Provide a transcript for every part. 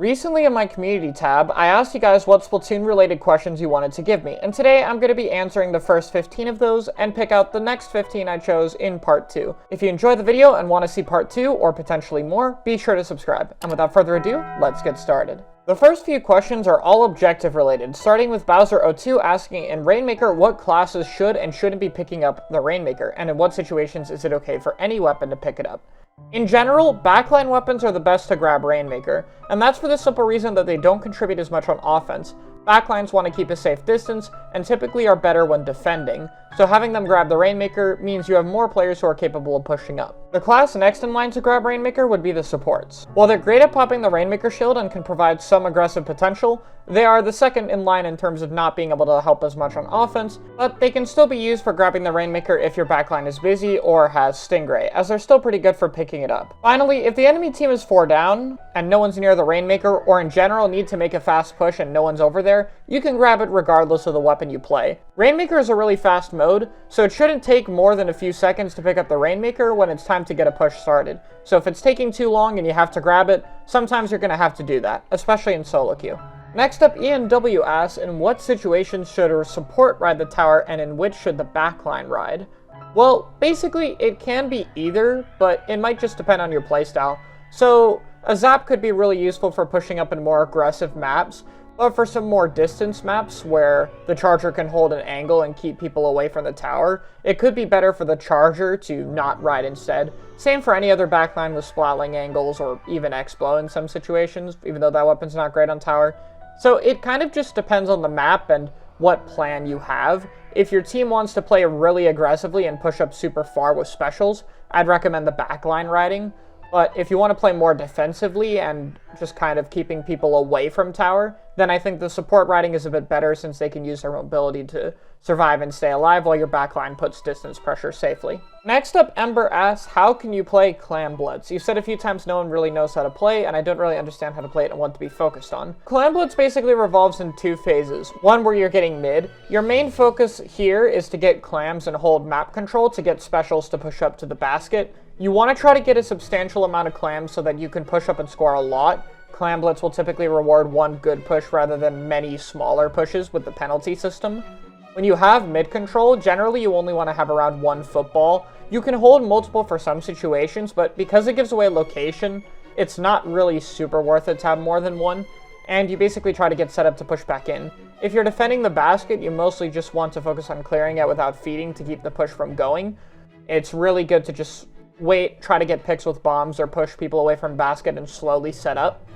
Recently in my community tab, I asked you guys what Splatoon related questions you wanted to give me, and today I'm going to be answering the first 15 of those and pick out the next 15 I chose in part 2. If you enjoyed the video and want to see part 2 or potentially more, be sure to subscribe. And without further ado, let's get started. The first few questions are all objective related, starting with Bowser02 asking in Rainmaker what classes should and shouldn't be picking up the Rainmaker, and in what situations is it okay for any weapon to pick it up. In general, backline weapons are the best to grab Rainmaker, and that's for the simple reason that they don't contribute as much on offense. Backlines want to keep a safe distance, and typically are better when defending, so having them grab the Rainmaker means you have more players who are capable of pushing up. The class next in line to grab Rainmaker would be the supports. While they're great at popping the Rainmaker shield and can provide some aggressive potential, they are the second in line in terms of not being able to help as much on offense, but they can still be used for grabbing the Rainmaker if your backline is busy or has Stingray, as they're still pretty good for picking it up. Finally, if the enemy team is 4 down, and no one's near the Rainmaker, or in general need to make a fast push and no one's over there, you can grab it regardless of the weapon you play. Rainmaker is a really fast mode, so it shouldn't take more than a few seconds to pick up the Rainmaker when it's time to get a push started. So if it's taking too long and you have to grab it, sometimes you're going to have to do that, especially in solo queue. Next up, ENW asks, in what situations should a support ride the tower and in which should the backline ride? Well, basically it can be either, but it might just depend on your playstyle. So a zap could be really useful for pushing up in more aggressive maps, but for some more distance maps where the charger can hold an angle and keep people away from the tower, it could be better for the charger to not ride instead. Same for any other backline with splatling angles or even X-Blow in some situations, even though that weapon's not great on tower. So it kind of just depends on the map and what plan you have. If your team wants to play really aggressively and push up super far with specials, I'd recommend the backline riding. But if you want to play more defensively and just kind of keeping people away from tower, then I think the support riding is a bit better since they can use their mobility to survive and stay alive while your backline puts distance pressure safely. Next up, Ember asks, how can you play Clam Blitz? You said a few times no one really knows how to play, and I don't really understand how to play it and what to be focused on. Clam Blitz basically revolves in 2 phases. One where you're getting mid. Your main focus here is to get clams and hold map control to get specials to push up to the basket. You want to try to get a substantial amount of clams so that you can push up and score a lot. Clam Blitz will typically reward one good push rather than many smaller pushes with the penalty system. When you have mid control, generally you only want to have around 1 football. You can hold multiple for some situations, but because it gives away location, it's not really super worth it to have more than 1, and you basically try to get set up to push back in. If you're defending the basket, you mostly just want to focus on clearing it without feeding to keep the push from going. It's really good to just wait, try to get picks with bombs or push people away from basket and slowly set up.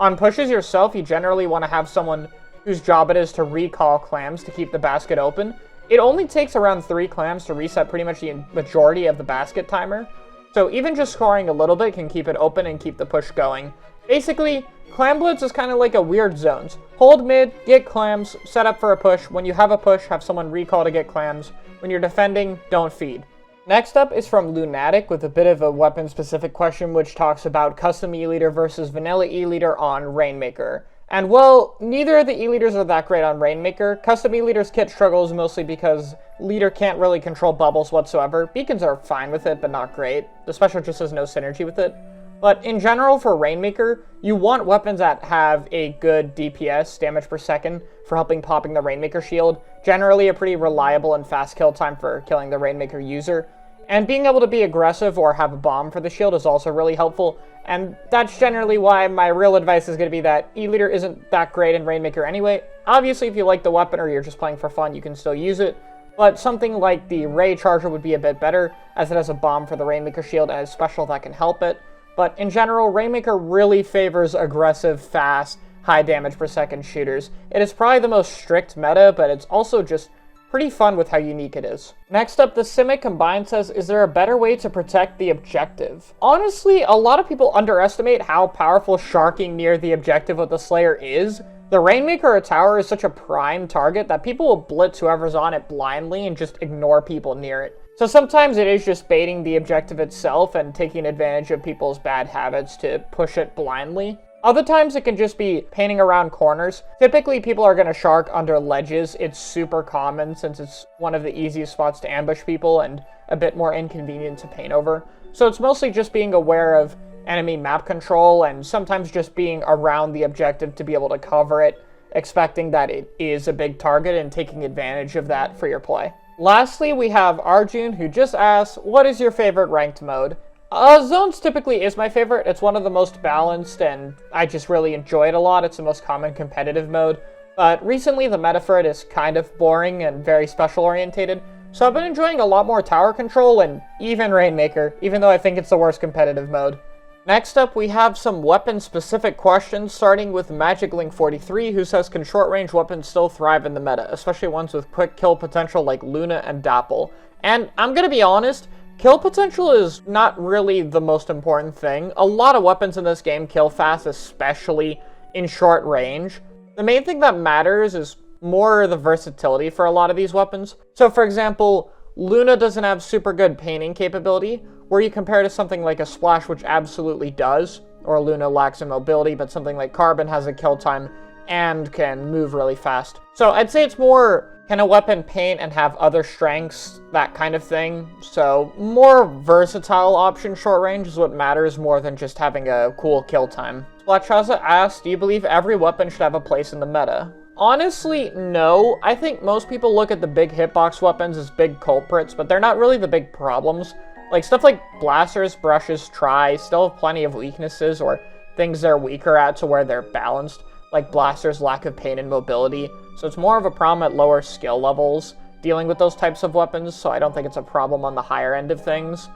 On pushes yourself, you generally want to have someone whose job it is to recall clams to keep the basket open. It only takes around 3 clams to reset pretty much the majority of the basket timer, so even just scoring a little bit can keep it open and keep the push going. Basically, Clam Blitz is kind of like a weird zones. Hold mid, get clams, set up for a push. When you have a push, have someone recall to get clams. When you're defending, don't feed. Next up is from Lunatic with a bit of a weapon-specific question which talks about custom E-Leader versus vanilla E-Leader on Rainmaker. And well, neither of the E-Leaders are that great on Rainmaker. Custom E-Leader's kit struggles mostly because Leader can't really control bubbles whatsoever. Beacons are fine with it, but not great. The special just has no synergy with it. But in general, for Rainmaker, you want weapons that have a good DPS, damage per second, for helping popping the Rainmaker shield. Generally a pretty reliable and fast kill time for killing the Rainmaker user. And being able to be aggressive or have a bomb for the shield is also really helpful. And that's generally why my real advice is going to be that E-Leader isn't that great in Rainmaker anyway. Obviously, if you like the weapon or you're just playing for fun, you can still use it. But something like the Ray Charger would be a bit better, as it has a bomb for the Rainmaker shield and a special that can help it. But in general, Rainmaker really favors aggressive, fast, high damage per second shooters. It is probably the most strict meta, but it's also just pretty fun with how unique it is. Next up, the Simic Combined says, is there a better way to protect the objective? Honestly, a lot of people underestimate how powerful sharking near the objective with the Slayer is. The Rainmaker or tower is such a prime target that people will blitz whoever's on it blindly and just ignore people near it. So sometimes it is just baiting the objective itself and taking advantage of people's bad habits to push it blindly. Other times it can just be painting around corners. Typically people are going to shark under ledges. It's super common since it's one of the easiest spots to ambush people and a bit more inconvenient to paint over. So it's mostly just being aware of enemy map control and sometimes just being around the objective to be able to cover it, expecting that it is a big target and taking advantage of that for your play. Lastly, we have Arjun, who just asks, what is your favorite ranked mode? Zones typically is my favorite. It's one of the most balanced, and I just really enjoy it a lot. It's the most common competitive mode. But recently, the meta for it is kind of boring and very special-orientated, so I've been enjoying a lot more tower control and even Rainmaker, even though I think it's the worst competitive mode. Next up, we have some weapon-specific questions, starting with MagicLink43, who says, can short-range weapons still thrive in the meta, especially ones with quick kill potential like Luna and Dapple? And I'm gonna be honest, kill potential is not really the most important thing. A lot of weapons in this game kill fast, especially in short range. The main thing that matters is more the versatility for a lot of these weapons. So for example, Luna doesn't have super good painting capability, where you compare to something like a Splash, which absolutely does, or Luna lacks in mobility, but something like Carbon has a kill time and can move really fast. So I'd say it's more, can a weapon paint and have other strengths, that kind of thing. So more versatile option short range is what matters more than just having a cool kill time. Splatoon asks, do you believe every weapon should have a place in the meta? Honestly, no. I think most people look at the big hitbox weapons as big culprits, but they're not really the big problems. Like stuff like blasters, brushes, still have plenty of weaknesses or things they're weaker at to where they're balanced, like blasters' lack of paint and mobility. So it's more of a problem at lower skill levels dealing with those types of weapons, so I don't think it's a problem on the higher end of things.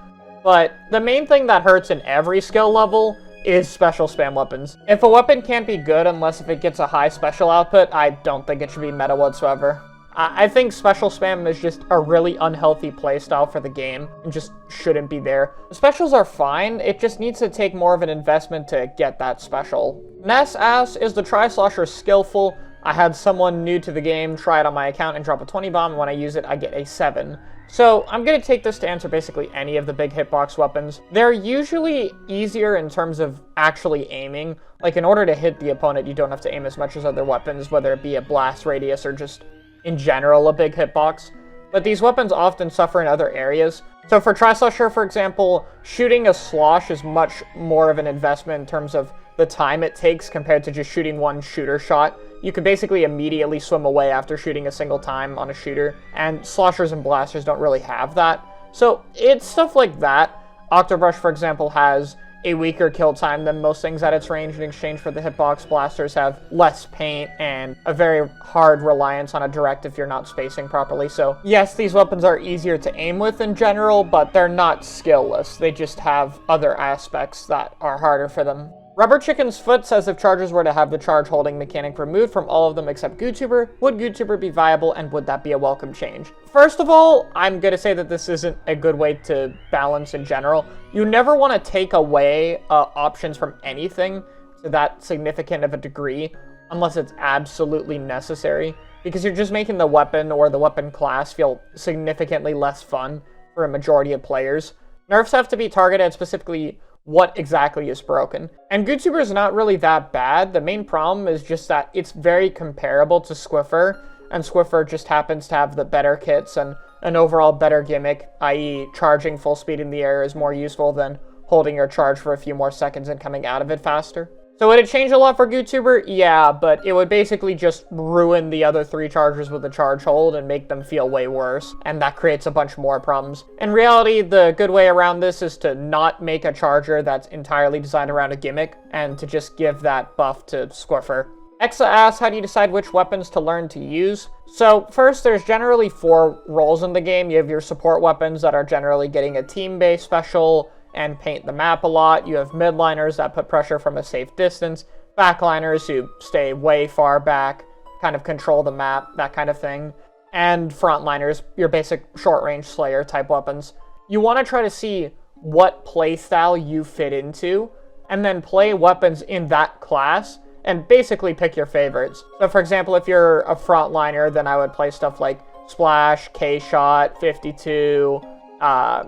But the main thing that hurts in every skill level is special spam weapons. If a weapon can't be good unless if it gets a high special output, I don't think it should be meta whatsoever. I think special spam is just a really unhealthy playstyle for the game and just shouldn't be there. The specials are fine, it just needs to take more of an investment to get that special. Ness asks, is the Tri-Slosher skillful? I had someone new to the game try it on my account and drop a 20 bomb, and when I use it, I get a 7. So I'm going to take this to answer basically any of the big hitbox weapons. They're usually easier in terms of actually aiming. Like in order to hit the opponent, you don't have to aim as much as other weapons, whether it be a blast radius or just in general a big hitbox. But these weapons often suffer in other areas. So for Tri-Slosher, for example, shooting a slosh is much more of an investment in terms of the time it takes compared to just shooting one shooter shot. You can basically immediately swim away after shooting a single time on a shooter, and sloshers and blasters don't really have that. So it's stuff like that. Octobrush, for example, has a weaker kill time than most things at its range in exchange for the hitbox. Blasters have less paint and a very hard reliance on a direct if you're not spacing properly. So yes, these weapons are easier to aim with in general, but they're not skill-less. They just have other aspects that are harder for them. Rubber Chicken's Foot says, if chargers were to have the charge holding mechanic removed from all of them except GoodTuber, would GoodTuber be viable, and would that be a welcome change? First of all, I'm going to say that this isn't a good way to balance in general. You never want to take away options from anything to that significant of a degree unless it's absolutely necessary, because you're just making the weapon or the weapon class feel significantly less fun for a majority of players. Nerfs have to be targeted at specifically what exactly is broken. And GoodTuber is not really that bad. The main problem is just that it's very comparable to Squiffer, and Squiffer just happens to have the better kits and an overall better gimmick, i.e. charging full speed in the air is more useful than holding your charge for a few more seconds and coming out of it faster. So would it change a lot for GoodTuber? Yeah, but it would basically just ruin the other 3 chargers with the charge hold and make them feel way worse, and that creates a bunch more problems. In reality, the good way around this is to not make a charger that's entirely designed around a gimmick, and to just give that buff to Squiffer. Exa asks, how do you decide which weapons to learn to use? So first, there's generally 4 roles in the game. You have your support weapons that are generally getting a team-based special and paint the map a lot. You have midliners that put pressure from a safe distance, backliners who stay way far back, kind of control the map, that kind of thing, and frontliners, your basic short-range Slayer type weapons. You want to try to see what playstyle you fit into, and then play weapons in that class, and basically pick your favorites. So for example, if you're a frontliner, then I would play stuff like Splash, K-Shot, 52,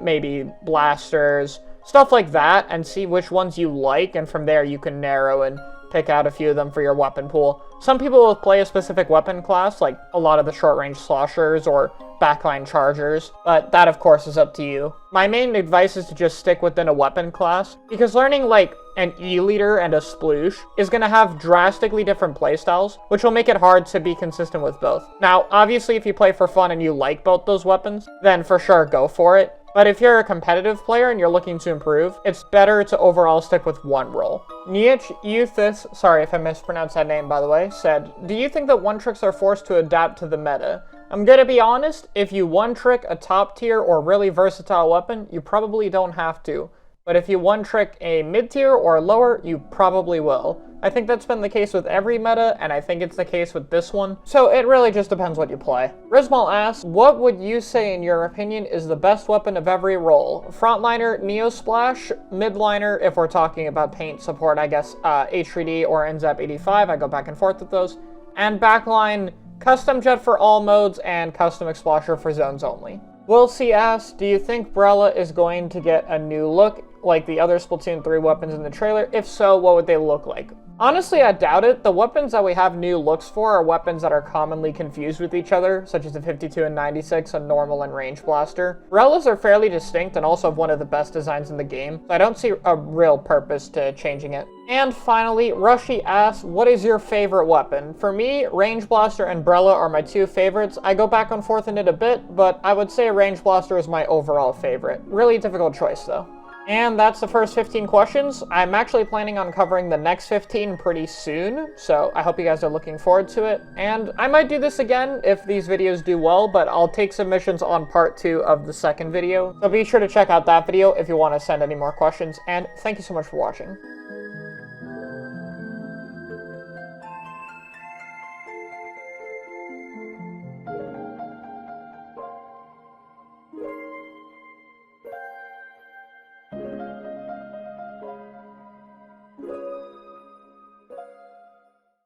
maybe Blasters, stuff like that, and see which ones you like, and from there you can narrow and pick out a few of them for your weapon pool. Some people will play a specific weapon class, like a lot of the short-range sloshers or backline chargers, but that of course is up to you. My main advice is to just stick within a weapon class, because learning like an E-liter and a sploosh is going to have drastically different playstyles, which will make it hard to be consistent with both. Now, obviously if you play for fun and you like both those weapons, then for sure go for it. But if you're a competitive player and you're looking to improve, it's better to overall stick with one role. Niech Euthis, sorry if I mispronounced that name by the way, said, do you think that one-tricks are forced to adapt to the meta? I'm gonna be honest, if you one-trick a top-tier or really versatile weapon, you probably don't have to. But if you one-trick a mid-tier or lower, you probably will. I think that's been the case with every meta, and I think it's the case with this one. So it really just depends what you play. Rizmal asks, what would you say in your opinion is the best weapon of every role? Frontliner, Neo Splash, midliner, if we're talking about paint support, I guess H3D or NZAP 85, I go back and forth with those. And backline, custom jet for all modes and custom explosion for zones only. Will C asks, do you think Brella is going to get a new look like the other Splatoon 3 weapons in the trailer? If so, what would they look like? Honestly, I doubt it. The weapons that we have new looks for are weapons that are commonly confused with each other, such as the 52 and 96, a normal and range blaster. Brellas are fairly distinct and also have one of the best designs in the game, so I don't see a real purpose to changing it. And finally, Rushy asks, what is your favorite weapon? For me, Range Blaster and Brella are my two favorites. I go back and forth in it a bit, but I would say Range Blaster is my overall favorite. Really difficult choice though. And that's the first 15 questions. I'm actually planning on covering the next 15 pretty soon, so I hope you guys are looking forward to it. And I might do this again if these videos do well, but I'll take submissions on part 2 of the second video. So be sure to check out that video if you want to send any more questions, and thank you so much for watching.